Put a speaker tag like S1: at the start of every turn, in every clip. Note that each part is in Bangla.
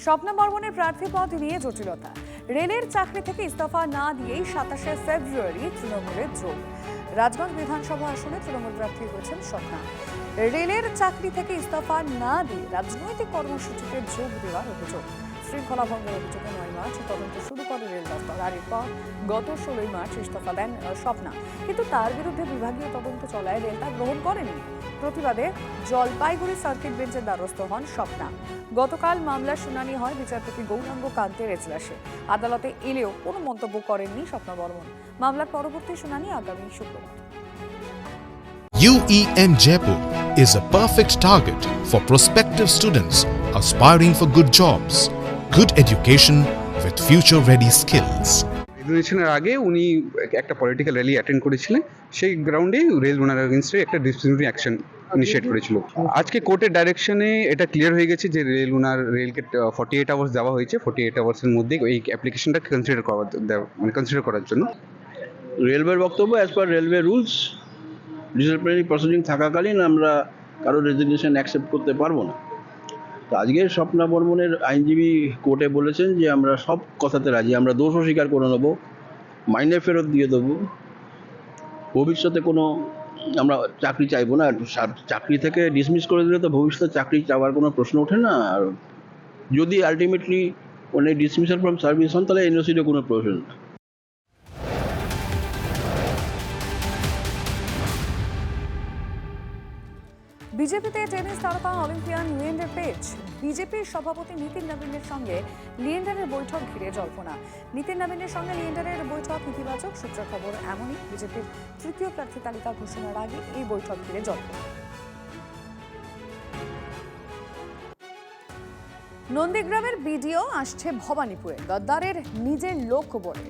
S1: স্বপ্না বর্মনের প্রার্থী পদ নিয়ে জটিলতা। রেলের চাকরি থেকে ইস্তফা না দিয়েই 27শে ফেব্রুয়ারি তৃণমূলের যোগ। রাজগঞ্জ বিধানসভা আসনে তৃণমূল প্রার্থী হয়েছেন স্বপ্না। রেলের চাকরি থেকে ইস্তফা না দিয়ে রাজনৈতিক কর্মসূচিতে যোগ দেওয়ার অভিযোগ। শৃঙ্খলা ভঙ্গের অভিযোগে 9 মার্চ তদন্ত শুরু করে রেল দপ্তর। আর এরপর গত 16 মার্চ ইস্তফা দেন স্বপ্না, কিন্তু তার বিরুদ্ধে বিভাগীয় তদন্ত চলায় রেল তা গ্রহণ করেনি। প্রতিবাদে জলপাইগুড়ি সার্কিট বেঞ্চের দ্বারস্থ হন স্বপ্না। গতকাল মামলার শুনানি হয় বিচারপতি গৌরাঙ্গ কান্তের এজলাসে। আদালতে এলেও কোনো মন্তব্য করেননি স্বপ্না বর্মন। মামলার পরবর্তী শুনানি আগামী শুক্রবার।
S2: UEM Jaipur is a perfect target for prospective students aspiring for good jobs, good education with future-ready skills.
S3: রেজুলেশনের আগে উনি একটা পলিটিক্যাল র্যালি অ্যাটেন্ড করেছিলেন, সেই গ্রাউন্ডে রেল ওনার এগেইনস্টে একটা ডিসিপ্লিনারি অ্যাকশন ইনিশিয়েট করেছিল। আজকে কোর্টের ডাইরেকশনে এটা ক্লিয়ার হয়ে গেছে যে রেলকে 48 আওয়ার্স দেওয়া হয়েছে। 48 আওয়ার্সের মধ্যে এই অ্যাপ্লিকেশনটা কনসিডার করার জন্য।
S4: রেলওয়ের বক্তব্য, as per railway rules disciplinary proceeding থাকাকালীন আমরা কারো রেজিগনেশন অ্যাকসেপ্ট করতে পারবো না। তো আজকে স্বপ্না বর্মনের আইনজীবী কোর্টে বলেছেন যে আমরা সব কথাতে রাজি, আমরা দোষ স্বীকার করে নেবো, মাইনে ফেরত দিয়ে দেবো, ভবিষ্যতে কোনো আমরা চাকরি চাইবো না। চাকরি থেকে ডিসমিস করে দিলে তো ভবিষ্যতে চাকরি চাওয়ার কোনো প্রশ্ন ওঠে না। আর যদি আলটিমেটলি উনি ডিসমিসাল ফ্রম সার্ভিস হন তাহলে এনওসিরও কোনো প্রয়োজন না।
S1: বিজেপিতে টেনিস তারকা অলিম্পিয়ান লিয়েন্ডার পেজ। বিজেপির সভাপতি নীতিন নবীনের সঙ্গে লিয়েন্ডারের বৈঠক ঘিরে জল্পনা। নীতিন নবীনের সঙ্গে লিয়েন্ডারের বৈঠক ইতিবাচক, সূত্রের খবর এমনই। বিজেপির তৃতীয় প্রার্থী তালিকা ঘোষণার আগে এই বৈঠক ঘিরে জল্পনা। নন্দীগ্রামের বিডিও আসছে ভবানীপুরে, গদ্দারের নিজের লোক বলে।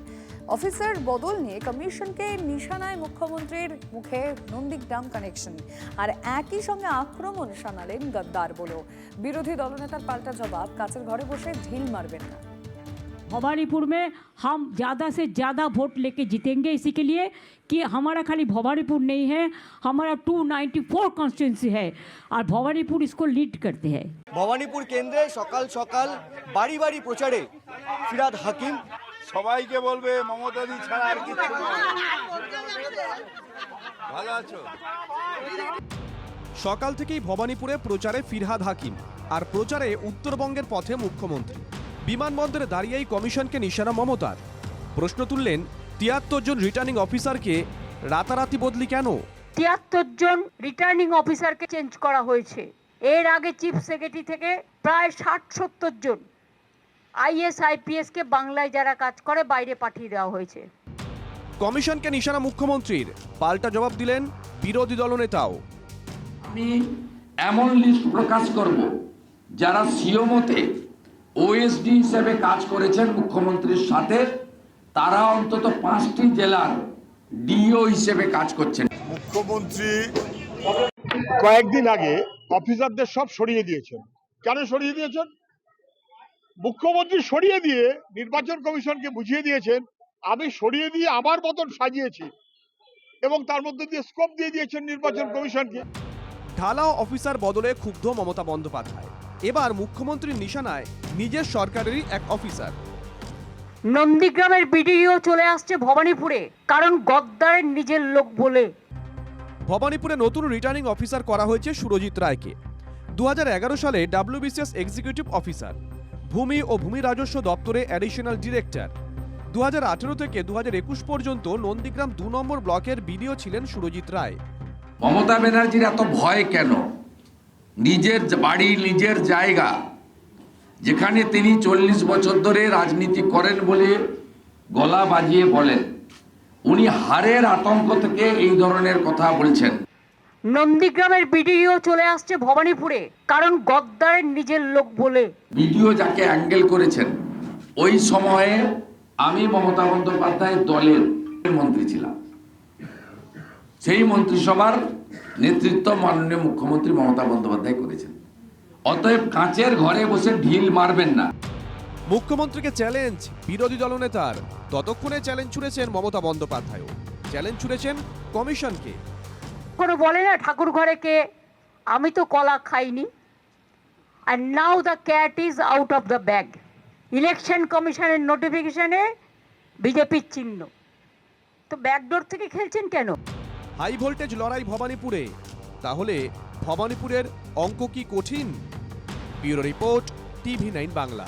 S1: অফিসার বদল নিয়ে কমিশনকে নিশানায় মুখ্যমন্ত্রীর মুখে নন্দীগ্রাম কানেকশন। আর একই সঙ্গে আক্রমণ শানালেন গদ্দার বলেও। বিরোধী দলনেতার পাল্টা জবাব, কাছের ঘরে বসে ঢিল মারবেন না।
S5: भवानीपुर में हम ज़्यादा से ज़्यादा वोट लेके जीतेंगे, इसी के लिए कि हमारा खाली भवानीपुर नहीं है, हमारा 294 कॉन्स्टिट्यूंसी है और भवानीपुर इसको लीड करते हैं।
S6: ভবানীপুর কেন্দ্রে সকাল সকাল বাড়ি বাড়ি প্রচারে ফিরহাদ হাকিম।
S7: সবাইকে বলবে মমতাদি ছাড়া আর কিছু নয়। ভালো আছো?
S8: সকাল থেকেই ভবানীপুরে প্রচারে ফিরহাদ হাকিম, আর প্রচারে উত্তরবঙ্গের পথে মুখ্যমন্ত্রী। বিমানবন্দরে দাঁড়িয়েই কমিশনকে নিশানা মমতার। প্রশ্ন তুললেন ৭৩ জন রিটার্নিং অফিসারকে রাতারাতি বদলি কেন?
S5: ৭৩ জন রিটার্নিং অফিসারকে চেঞ্জ করা হয়েছে। এর আগে চিফ সেক্রেটারি থেকে প্রায় ৬০-৭০ জন আইএস আইপিএস কে বাংলায় যারা কাজ করে বাইরে পাঠিয়ে দেওয়া হয়েছে।
S8: কমিশনকে নিশানা মুখ্যমন্ত্রীর, পাল্টা জবাব দিলেন বিরোধী দলনেতাও।
S9: আমি এমন লিস্ট প্রকাশ করব যারা সিওমোতে ওএসডি হিসেবে কাজ করেছেন মুখ্যমন্ত্রীর সাথে, তারা অন্তত 5টি জেলার ডিও হিসেবে কাজ করছেন।
S7: মুখ্যমন্ত্রী কয়েকদিন আগে অফিসারদের সব সরিয়ে দিয়েছেন। কেন সরিয়ে দিয়েছেন? মুখ্যমন্ত্রী সরিয়ে দিয়ে নির্বাচন কমিশনকে বুঝিয়ে দিয়েছেন আমি সরিয়ে দিয়ে আমার মতন সাজিয়েছি, এবং তার মধ্যে দিয়ে স্কোপ দিয়ে দিয়েছেন নির্বাচন কমিশনকে।
S8: ঢালাও অফিসার বদলে ক্ষুব্ধ মমতা বন্দ্যোপাধ্যায়। এবার মুখ্যমন্ত্রীর নিশানায় নিজের সরকারেরই এক অফিসার।
S5: নন্দীগ্রামের বিডিও চলে আসছে ভবানীপুরে, কারণ গদ্দারের নিজের লোক বলে।
S8: ভবানীপুরে নতুন রিটার্নিং অফিসার করা হয়েছে সুরজিৎ রায়কে। 2011 সালে WBCS এক্সিকিউটিভ অফিসার, ভূমি ও ভূমি রাজস্ব দপ্তরে অ্যাডিশনাল ডিরেক্টর। 2018 থেকে 2021 পর্যন্ত নন্দীগ্রাম 2 নম্বর ব্লকের বিডিও ছিলেন সুরজিৎ রায়।
S9: মমতা ব্যানার্জির এত ভয় কেন? নিজের বাড়ি, নিজের জায়গা, যেখানে তিনি 40 বছর ধরে রাজনীতি করেন বলে গলা বাজিয়ে বলেন, উনি হারের আতঙ্ক থেকে এই ধরনের কথা বলছেন।
S5: নন্দীগ্রামের বিডিও চলে আসছে ভবানীপুরে, কারণ গদ্দারের নিজের লোক বলে।
S9: ভিডিও যাকে অ্যাঙ্গেল করেছেন, ওই সময়ে আমি মমতা বন্দ্যোপাধ্যায়ের দলের মন্ত্রী ছিলাম। সেই মন্ত্রিসভার নেতৃত্ব মাননীয় মুখ্যমন্ত্রী মমতা বন্দ্যোপাধ্যায় করেছেন। অতএব কাঁচের ঘরে বসে ঢিল মারবেন না।
S8: মুখ্যমন্ত্রীকে চ্যালেঞ্জ বিরোধী দলনেতার। ততক্ষণে চ্যালেঞ্জ ছুড়েছেন মমতা বন্দ্যোপাধ্যায়ও। চ্যালেঞ্জ ছুড়েছেন কমিশনকে।
S5: কোনো বলে না ঠাকুর ঘরে কে, আমি তো কলা খাইনি, and now the cat is out of the bag. Election কমিশনের নোটিফিকেশনে বিজেপির চিহ্ন, তো ব্যাকডোর থেকে খেলছেন কেন?
S8: হাই ভোল্টেজ লড়াই ভবানীপুরে, তাহলে ভবানীপুরের অঙ্ক কি কঠিন? Bureau report, TV9 Bangla.